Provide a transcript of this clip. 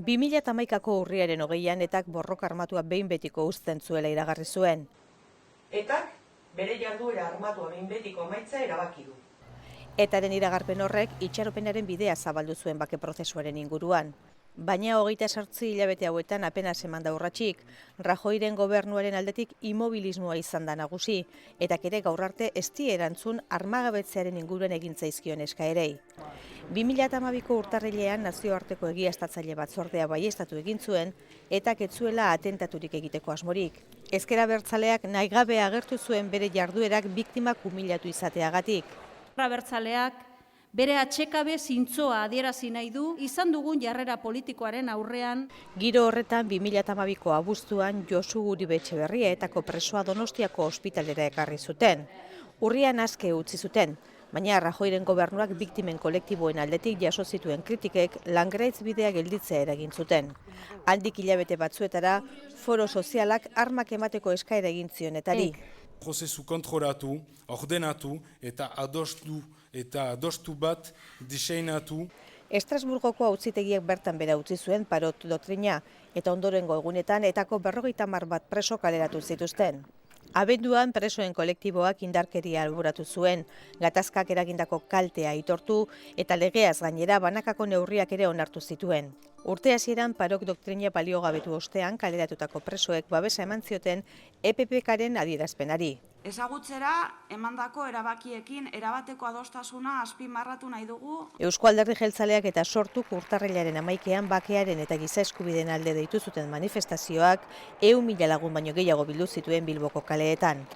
2011ko urriaren 20an etak borroka armatua behin betiko uzten zuela iragarri zuen. Etak bere jarduera armatua behin betiko amaitza erabaki du. Etaren iragarpen horrek itxaropenaren bidea zabaldu zuen bake prozesuaren inguruan. Baina 28 hilabete hauetan apenas eman da urratsik, Rajoyren gobernuaren aldetik immobilismoa izan da nagusi, etak ere gaur arte ez die erantzun armagabetzearen inguruan egin zaizkion eskaerei. 2012ko urtarrilean nazioarteko egiaztatzaile batzordea baieztatu egin zuen, etak ez zuela atentaturik egiteko asmorik. Ezker Abertzaleak nahigabe agertu zuen bere jarduerak biktimak umilatu izateagatik. Abertzaleak bere atsekabe zintzoa adierazi nahi du izan dugun jarrera politikoaren aurrean. Giro horretan 2012ko abuztuan Josu Uribe Etxeberria etako presoa Donostiako ospitalera ekarri zuten. Urrian aske utzi zuten, baina Rajoyren gobernuak biktimen kolektiboen aldetik jaso zituen kritikek langraitz bidea gelditzea eragin zuten. Handik hilabete batzuetara, foro sozialak armak emateko eskaera egin zion etari. Prozesu kontrolatu, ordenatu eta adostu bat diseinatu. Estrasburgoko auzitegiak bertan bera utzi zuen parot doktrina eta ondorengo egunetan etako 50 bat preso kaleratu zituzten. Abenduan presoen kolektiboak indarkeria alboratu zuen, gatazkak eragindako kaltea aitortu eta legeaz gainera banakako neurriak ere onartu zituen. Urte hasieran parok doktrina baliogabetu ostean kaleratutako presoek babesa eman zioten EPP-karen adierazpenari. Ezagutzera emandako erabakiekin erabateko adostasuna azpimarratu nahi dugu. Eusko Alderdi Jeltzaleak eta Sortuk urtarrilaren 11an bakearen eta giza eskubideen alde deitu zuten manifestazioak 100.000 lagun baino gehiago bildu zituen Bilboko kaleetan.